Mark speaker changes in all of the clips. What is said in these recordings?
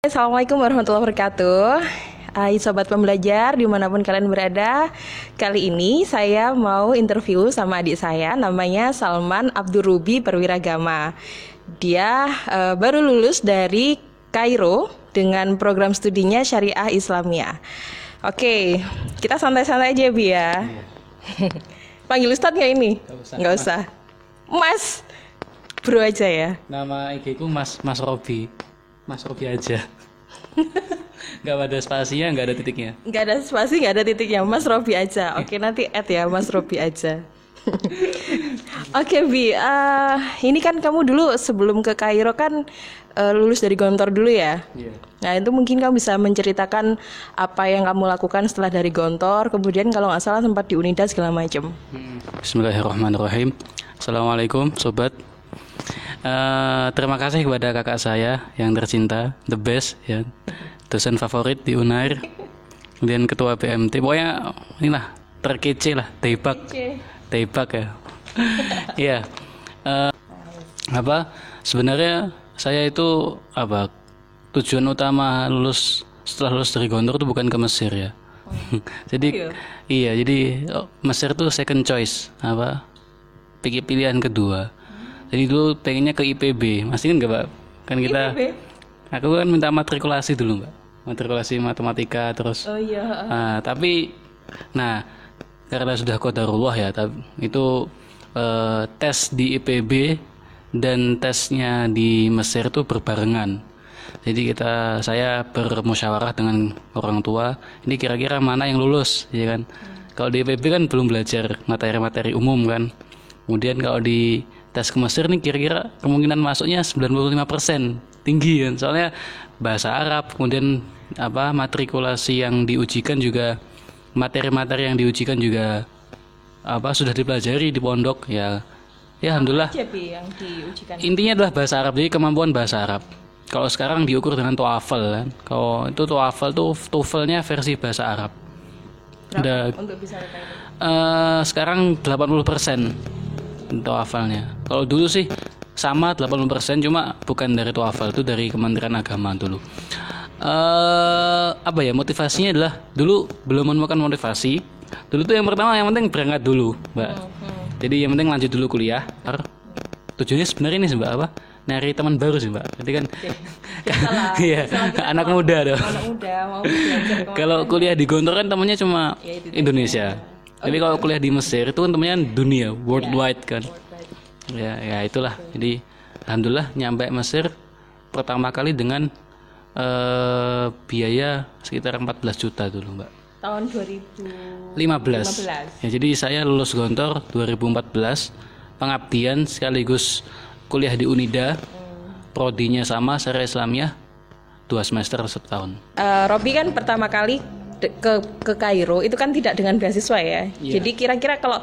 Speaker 1: Assalamualaikum warahmatullahi wabarakatuh. Hai sobat pembelajar dimanapun kalian berada. Kali ini saya mau interview sama adik saya, namanya Salman Abdurrubi Perwiragama. Dia baru lulus dari Kairo dengan program studinya Syariah Islamiyah. Oke, kita santai-santai aja Bi ya. Panggil Ustadz nggak ini? Nggak usah. Mas, bro aja ya.
Speaker 2: Nama IG ku Mas Robi. Mas Robi aja. Nggak ada spasinya, nggak ada titiknya.
Speaker 1: Nggak ada spasi, nggak ada titiknya. Mas Robi aja. Oke, nanti add ya Mas Robi aja. Oke Bi, ini kan kamu dulu sebelum ke Kairo kan lulus dari Gontor dulu ya.
Speaker 2: Iya.
Speaker 1: Nah itu mungkin kamu bisa menceritakan apa yang kamu lakukan setelah dari Gontor. Kemudian kalau nggak salah sempat di Unida segala macam.
Speaker 2: Bismillahirrahmanirrahim. Assalamualaikum sobat. Terima kasih kepada kakak saya yang tercinta, the best ya, dosen favorit di Unair, kemudian ketua BMT. Pokoknya inilah terkece lah, Daibak ya. Iya. Sebenarnya saya itu tujuan utama setelah lulus dari Gontor itu bukan ke Mesir ya. Jadi jadi Mesir tuh second choice, pilihan kedua. Jadi dulu pengennya ke IPB, masih kan nggak Pak? Kan kita, IPB? Aku kan minta matrikulasi dulu Mbak, matrikulasi matematika terus.
Speaker 1: Oh iya.
Speaker 2: Karena sudah qadarullah ya, itu tes di IPB dan tesnya di Mesir itu berbarengan. Jadi saya bermusyawarah dengan orang tua, ini kira-kira mana yang lulus, ya kan? Kalau di IPB kan belum belajar materi-materi umum kan. Kemudian kalau di tes ke Mesir nih kira-kira kemungkinan masuknya 95%, tinggi kan. Soalnya bahasa Arab, kemudian matrikulasi yang diujikan juga, materi-materi yang diujikan juga sudah dipelajari di pondok ya. Ya alhamdulillah.
Speaker 1: Yang diujikan?
Speaker 2: Intinya adalah bahasa Arab, jadi kemampuan bahasa Arab. Kalau sekarang diukur dengan TOEFL kan. Kalau itu TOEFL tuh TOEFL-nya versi bahasa Arab.
Speaker 1: Berapa untuk bisa itu?
Speaker 2: Sekarang 80% TOEFL-nya. Kalau dulu sih sama 80%, cuma bukan dari TOEFL, itu dari Kementerian Agama dulu. Motivasinya adalah dulu belum menemukan motivasi. Dulu tuh yang pertama yang penting berangkat dulu, Mbak. Jadi yang penting lanjut dulu kuliah. Tujuannya sebenarnya ini sih Mbak, nyari teman baru sih Mbak. Jadi kan iya, anak muda dong.
Speaker 1: Anak muda mau belajar.
Speaker 2: Kalau kuliah di Gontor kan temannya cuma Indonesia. Jadi kalau kuliah di Mesir itu kan temennya dunia, worldwide kan. Ya itulah. Jadi alhamdulillah nyampe Mesir pertama kali dengan biaya sekitar 14 juta dulu Mbak.
Speaker 1: Tahun
Speaker 2: 2015. Ya, jadi saya lulus Gontor 2014, pengabdian sekaligus kuliah di Unida. Prodinya sama, Syariah Islamiyah, 2 semester setahun.
Speaker 1: Robi kan pertama kali ke Kairo itu kan tidak dengan beasiswa ya. Yeah. Jadi kira-kira kalau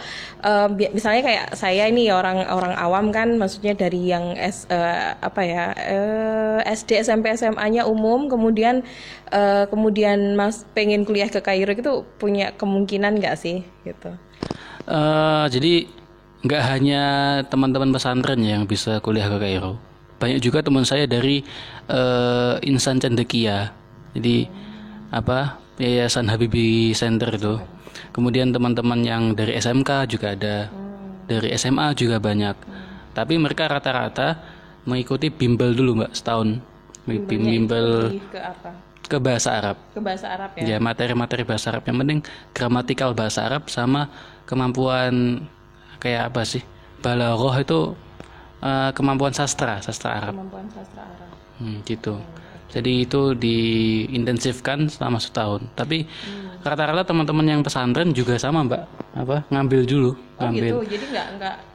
Speaker 1: misalnya kayak saya ini orang awam kan, maksudnya dari yang SD, SMP, SMA-nya umum, kemudian Mas pengen kuliah ke Kairo itu punya kemungkinan nggak sih gitu?
Speaker 2: Jadi nggak hanya teman-teman pesantren yang bisa kuliah ke Kairo. Banyak juga teman saya dari Insan Cendekia. Jadi Yayasan Habibie Center itu. Kemudian teman-teman yang dari SMK juga ada, dari SMA juga banyak. Tapi mereka rata-rata mengikuti bimbel dulu Mbak, setahun. Bimbel ke bahasa Arab.
Speaker 1: Ke bahasa Arab ya.
Speaker 2: Ya, materi-materi bahasa Arab. Yang penting gramatikal bahasa Arab sama kemampuan kayak balaghah itu, kemampuan sastra Arab.
Speaker 1: Kemampuan sastra Arab.
Speaker 2: Gitu. Jadi itu diintensifkan selama setahun. Tapi rata-rata teman-teman yang pesantren juga sama Mbak, ngambil dulu.
Speaker 1: Gitu. Jadi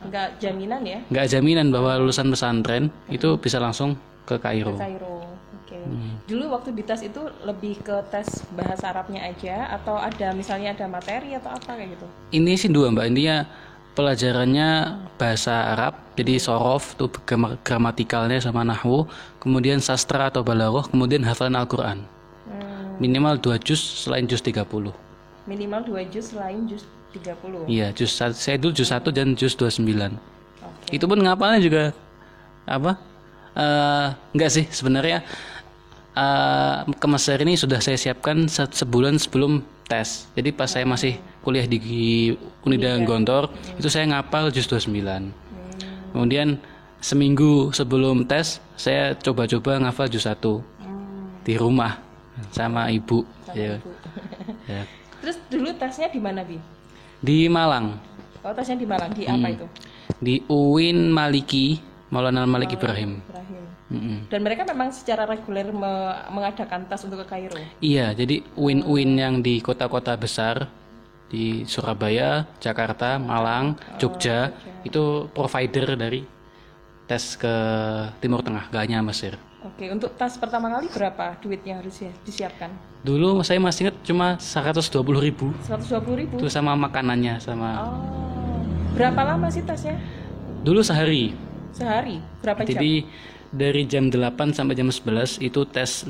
Speaker 1: nggak jaminan ya?
Speaker 2: Nggak jaminan bahwa lulusan pesantren itu bisa langsung ke Kairo.
Speaker 1: Oke. Dulu waktu di tes itu lebih ke tes bahasa Arabnya aja, atau misalnya ada materi atau apa kayak gitu? Ini
Speaker 2: sih dua Mbak. Intinya pelajarannya bahasa Arab, jadi sorof tuh gramatikalnya sama nahwu, kemudian sastra atau balaghah, kemudian hafalan Al-Quran. Minimal 2 juz selain juz 30.
Speaker 1: Minimal 2 juz selain juz 30.
Speaker 2: Iya, saya dulu juz 1 dan juz 29. Itu pun ngapalnya juga enggak sih sebenarnya. ke Mesir ini sudah saya siapkan sebulan sebelum tes. Jadi pas saya masih kuliah di Unida Gontor, itu saya ngapal juz 29. Kemudian seminggu sebelum tes, saya coba-coba ngafal juz 1 di rumah sama ibu. Ya. Ya.
Speaker 1: Terus dulu tesnya di mana, Bi?
Speaker 2: Di Malang.
Speaker 1: Oh, tesnya di Malang. Di apa itu?
Speaker 2: Di UIN Maliki, Maulana Malik Ibrahim.
Speaker 1: Dan mereka memang secara reguler mengadakan tes untuk ke Kairo.
Speaker 2: Iya, jadi UIN-UIN yang di kota-kota besar di Surabaya, Jakarta, Malang, Jogja itu provider dari tes ke Timur Tengah, gak hanya Mesir.
Speaker 1: Oke, untuk tes pertama kali berapa duitnya harus disiapkan?
Speaker 2: Dulu saya masih ingat cuma 120.000.
Speaker 1: 120.000?
Speaker 2: Itu sama makanannya sama.
Speaker 1: Berapa lama sih tesnya?
Speaker 2: Dulu sehari.
Speaker 1: Sehari? Berapa jam?
Speaker 2: Jadi dari jam 8 sampai jam 11 itu tes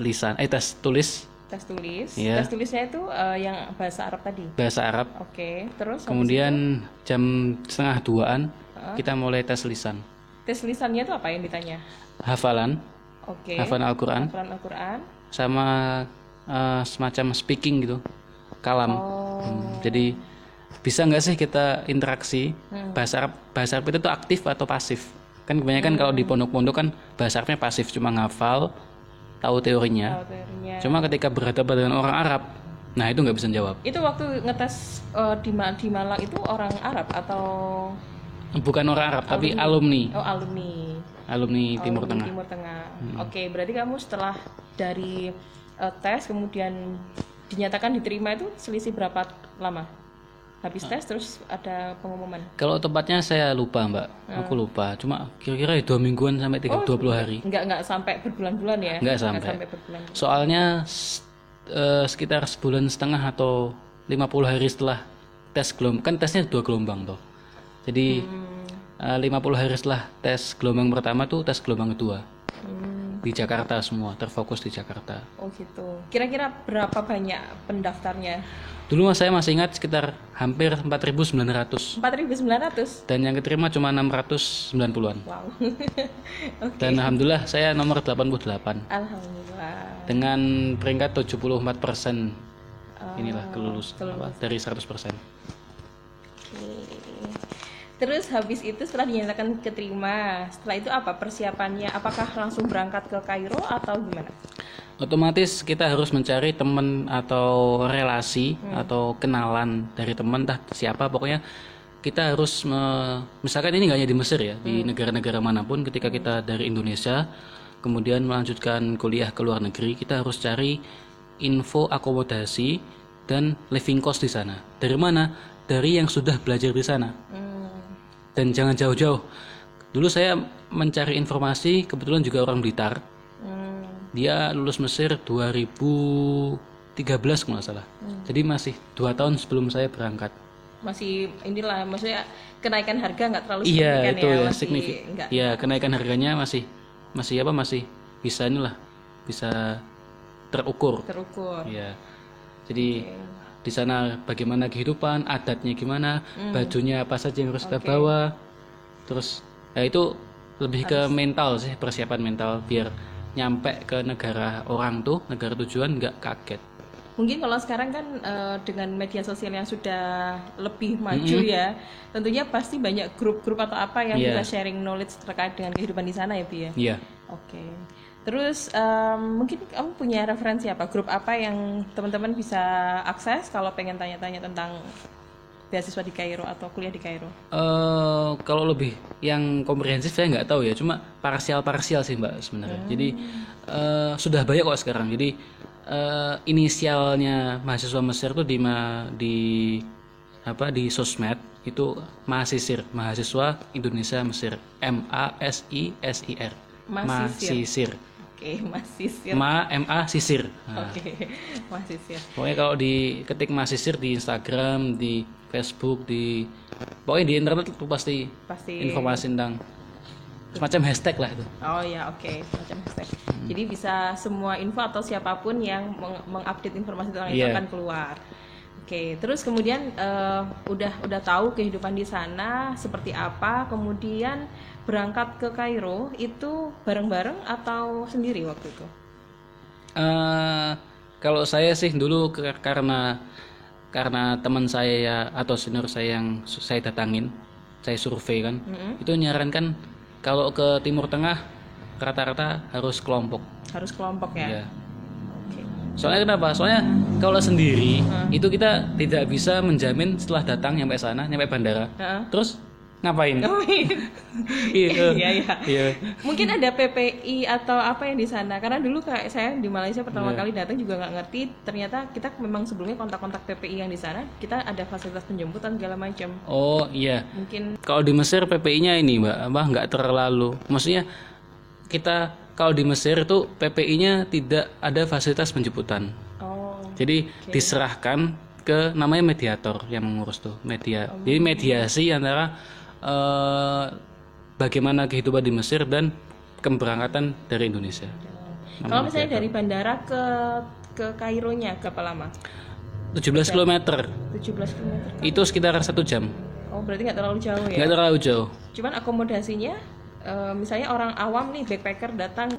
Speaker 2: tulis.
Speaker 1: Tes tulis.
Speaker 2: Yeah.
Speaker 1: Tes tulisnya itu yang bahasa Arab tadi.
Speaker 2: Bahasa Arab.
Speaker 1: Oke, terus
Speaker 2: kemudian jam setengah 2-an kita mulai tes lisan.
Speaker 1: Tes lisannya itu apa yang ditanya?
Speaker 2: Hafalan.
Speaker 1: Oke.
Speaker 2: Hafalan Al-Qur'an.
Speaker 1: Hafalan Al-Qur'an.
Speaker 2: Sama semacam speaking gitu. Kalam. Jadi bisa nggak sih kita interaksi? Bahasa Arab itu tuh aktif atau pasif? Kan kebanyakan kalau di pondok-pondok kan bahasa Arabnya pasif, cuma ngafal, tahu teorinya. Cuma ketika berhadapan dengan orang Arab, nah itu nggak bisa jawab.
Speaker 1: Itu waktu ngetes di Malang itu orang Arab atau?
Speaker 2: Bukan orang Arab, tapi alumni.
Speaker 1: Oh, alumni.
Speaker 2: Alumni Timur Tengah.
Speaker 1: Timur Tengah. Oke, berarti kamu setelah dari tes kemudian dinyatakan diterima itu selisih berapa lama? Habis tes terus ada pengumuman. Kalau
Speaker 2: tepatnya saya lupa, Mbak. Aku lupa. Cuma kira-kira 2 mingguan sampai 20 hari.
Speaker 1: Enggak sampai berbulan-bulan ya?
Speaker 2: Enggak sampai berbulan-bulan. Soalnya sekitar sebulan setengah atau 50 hari setelah tes gelombang, kan tesnya 2 gelombang toh. Jadi 50 hari setelah tes gelombang pertama tuh tes gelombang kedua. Di Jakarta semua, terfokus di Jakarta.
Speaker 1: Oh gitu. Kira-kira berapa banyak pendaftarnya?
Speaker 2: Dulu saya masih ingat sekitar hampir 4.900.
Speaker 1: 4.900?
Speaker 2: Dan yang keterima cuma 690-an.
Speaker 1: Wow.
Speaker 2: Okay. Dan alhamdulillah saya nomor 88.
Speaker 1: Alhamdulillah.
Speaker 2: Dengan peringkat 74%. Inilah kelulusan dari 100%. Okay.
Speaker 1: Terus habis itu setelah dinyatakan keterima, setelah itu apa persiapannya? Apakah langsung berangkat ke Kairo atau gimana?
Speaker 2: Otomatis kita harus mencari teman atau relasi atau kenalan dari teman, entah siapa, pokoknya kita harus misalkan ini nggak hanya di Mesir ya, di negara-negara manapun, ketika kita dari Indonesia kemudian melanjutkan kuliah ke luar negeri, kita harus cari info akomodasi dan living cost di sana. Dari mana? Dari yang sudah belajar di sana. Dan jangan jauh-jauh. Dulu saya mencari informasi, kebetulan juga orang Blitar. Dia lulus Mesir 2013 kalau nggak salah. Jadi masih 2 tahun sebelum saya berangkat. Masih inilah, maksudnya kenaikan harga nggak terlalu signifikan. Iya, itu ya, signifikan. Iya, kenaikan harganya masih bisa inilah, bisa terukur. Iya. Jadi di sana bagaimana kehidupan, adatnya gimana, bajunya apa saja yang harus kita bawa. Terus ya itu lebih ke mental sih, persiapan mental biar nyampe ke negara orang tuh, negara tujuan nggak kaget. Mungkin kalau sekarang kan dengan media sosial yang sudah lebih maju ya, tentunya pasti banyak grup-grup atau apa yang bisa sharing knowledge terkait dengan kehidupan di sana ya, Bi ya? Iya. Oke. Terus mungkin kamu punya referensi apa, grup apa yang teman-teman bisa akses kalau pengen tanya-tanya tentang beasiswa di Kairo atau kuliah di Kairo? Kalau lebih yang komprehensif saya nggak tahu ya, cuma parsial sih Mbak sebenarnya. Jadi sudah banyak kok sekarang. Jadi inisialnya mahasiswa Mesir tuh di sosmed itu mahasiswa Indonesia Mesir, MASISIR. Masisir. Oke, Masisir. MA Sisir. Nah. Oke, Masisir. Pokoknya kalau diketik Masisir di Instagram, di Facebook, pokoknya di internet itu pasti informasi tentang semacam hashtag lah itu. Oh ya, oke, semacam hashtag. Jadi bisa semua info atau siapapun yang mengupdate informasi tentang itu akan keluar. Oke, terus kemudian udah tahu kehidupan di sana seperti apa, kemudian berangkat ke Kairo itu bareng-bareng atau sendiri waktu itu? Eh, Kalau saya sih dulu karena teman saya atau senior saya yang saya datangin, saya survei kan, itu nyarankan kalau ke Timur Tengah rata-rata harus kelompok.
Speaker 1: Harus kelompok ya.
Speaker 2: Ya.
Speaker 1: Oke.
Speaker 2: Soalnya kenapa? Soalnya kalau sendiri itu kita tidak bisa menjamin setelah datang nyampe sana, nyampe bandara, terus ngapain? Iya,
Speaker 1: Iya, iya.
Speaker 2: iya.
Speaker 1: Mungkin ada PPI atau apa yang di sana. Karena dulu kayak saya di Malaysia pertama kali datang juga nggak ngerti. Ternyata kita memang sebelumnya kontak-kontak PPI yang di sana. Kita ada fasilitas penjemputan segala macam.
Speaker 2: Oh iya.
Speaker 1: Mungkin
Speaker 2: Kalau di Mesir PPI-nya ini mbak, nggak terlalu. Maksudnya kita kalau di Mesir itu PPI-nya tidak ada fasilitas penjemputan. Jadi diserahkan ke namanya mediator yang mengurus tuh Jadi mediasi antara bagaimana kehidupan di Mesir dan keberangkatan dari Indonesia.
Speaker 1: kalau misalnya dari bandara ke Kaironya berapa lama?
Speaker 2: 17 km.
Speaker 1: 17 km.
Speaker 2: Itu sekitar 1 jam.
Speaker 1: Oh, berarti nggak terlalu jauh ya?
Speaker 2: Nggak terlalu jauh.
Speaker 1: Cuman akomodasinya, misalnya orang awam nih backpacker datang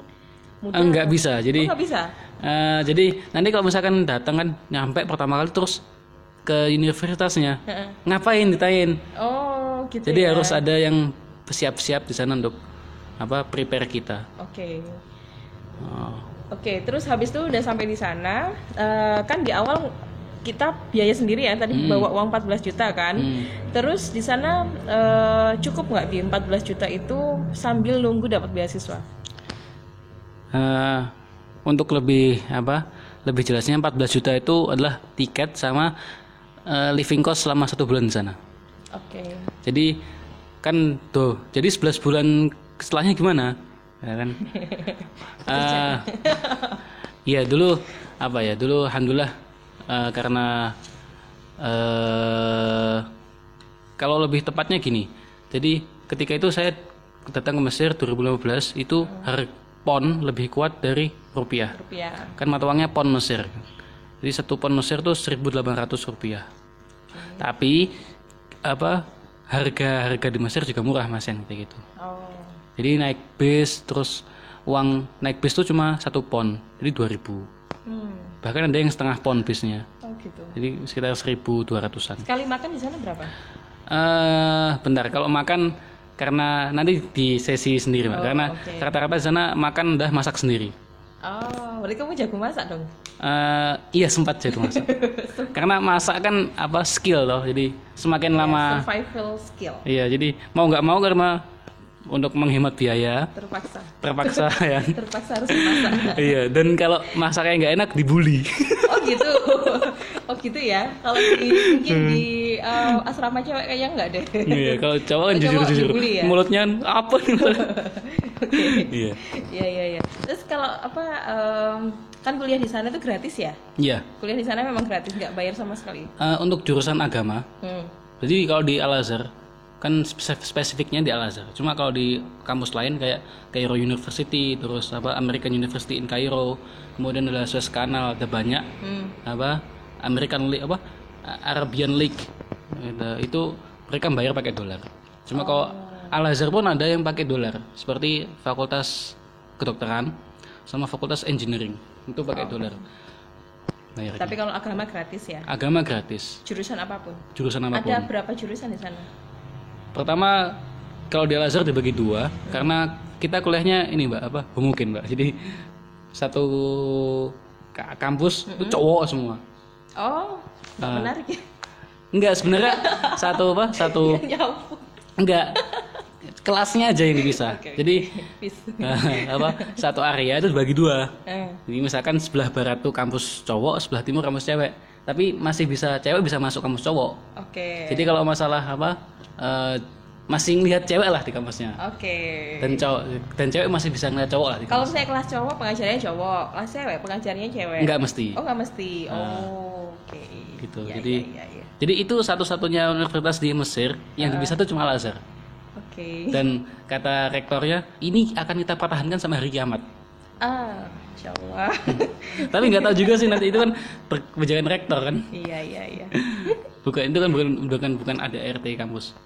Speaker 1: muda.
Speaker 2: Nggak bisa. Jadi
Speaker 1: nggak bisa.
Speaker 2: Jadi nanti kalau misalkan datang kan nyampe pertama kali terus ke universitasnya, ngapain ditanyain?
Speaker 1: Oh, gitu.
Speaker 2: Jadi
Speaker 1: ya.
Speaker 2: harus ada yang siap-siap di sana untuk prepare kita.
Speaker 1: Oke.
Speaker 2: Oh.
Speaker 1: Oke, terus habis itu udah sampai di sana, kan di awal kita biaya sendiri ya, tadi bawa uang 14 juta kan. Terus di sana cukup nggak di 14 juta itu sambil nunggu dapat beasiswa?
Speaker 2: Untuk lebih jelasnya 14 juta itu adalah tiket sama living cost selama 1 bulan di sana.
Speaker 1: Oke.
Speaker 2: Jadi kan tuh, jadi 11 bulan setelahnya gimana? Ya kan? Iya dulu dulu alhamdulillah karena kalau lebih tepatnya gini. Jadi ketika itu saya datang ke Mesir 2015 itu harga pon lebih kuat dari rupiah. Kan mata uangnya pon Mesir. Jadi 1 pon Mesir tuh 1.800 rupiah. Tapi harga di Mesir juga murah mas yang kayak gitu. Jadi naik bis terus uang naik bis tuh cuma 1 pon, jadi 2.000. Bahkan ada yang setengah pon bisnya.
Speaker 1: Gitu.
Speaker 2: Jadi sekitar 1.200-an.
Speaker 1: Sekali makan di sana berapa?
Speaker 2: Bentar, kalau makan karena nanti di sesi sendiri mbak. Karena rata-rata di sana makan udah masak sendiri.
Speaker 1: Oh, berarti kamu jago masak dong?
Speaker 2: Iya sempat jago masak. Karena masak kan skill loh, jadi semakin lama
Speaker 1: survival skill.
Speaker 2: Iya, jadi mau nggak mau karena untuk menghemat biaya terpaksa ya.
Speaker 1: Terpaksa harus masak.
Speaker 2: Iya, dan kalau masaknya nggak enak dibully.
Speaker 1: Oh gitu. Oh gitu ya. Kalau mungkin di asrama cewek kayaknya nggak deh.
Speaker 2: Iya, kalau cowok kan jujur-jujur.
Speaker 1: Ya?
Speaker 2: Mulutnya apa nih?
Speaker 1: Iya. Iya. Terus kalau kan kuliah di sana itu gratis ya?
Speaker 2: Iya.
Speaker 1: Kuliah di sana memang gratis, nggak bayar sama sekali.
Speaker 2: Untuk jurusan agama. Jadi kalau di Al Azhar kan spesifiknya di Al Azhar. Cuma kalau di kampus lain kayak Cairo University, terus American University in Cairo, kemudian ada Suez Canal, ada banyak American League Arabian League. Itu mereka bayar pakai dolar. Cuma kalau Al Azhar pun ada yang pakai dolar, seperti Fakultas Kedokteran sama Fakultas Engineering itu pakai dolar. Bayarnya.
Speaker 1: Tapi kalau agama gratis ya?
Speaker 2: Agama gratis.
Speaker 1: Jurusan apapun.
Speaker 2: Ada
Speaker 1: berapa jurusan di sana?
Speaker 2: Pertama kalau di Al Azhar dibagi 2 karena kita kuliahnya ini mbak homogen mbak. Jadi satu kampus itu cowok semua.
Speaker 1: Oh, menarik ya?
Speaker 2: Enggak sebenarnya satu enggak kelasnya aja yang dipisah. Jadi satu area itu dibagi 2. Jadi misalkan sebelah barat tuh kampus cowok, sebelah timur kampus cewek. Tapi masih bisa cewek bisa masuk kampus cowok. Jadi kalau masalah masih ngelihat cewek lah di kampusnya. Dan cewek masih bisa ngelihat cowok lah di kampus.
Speaker 1: Kalau saya kelas cowok pengajarnya cowok, kelas cewek pengajarnya cewek.
Speaker 2: Enggak mesti.
Speaker 1: Oh, enggak mesti.
Speaker 2: Gitu. Jadi itu satu-satunya universitas di Mesir yang bisa tuh cuma Al Azhar. Dan kata rektornya, ini akan kita pertahankan sampai hari kiamat.
Speaker 1: Insyaallah.
Speaker 2: Tapi nggak tahu juga sih nanti itu kan kebijakan rektor kan.
Speaker 1: Iya.
Speaker 2: Bukan itu kan bukan ada ART kampus.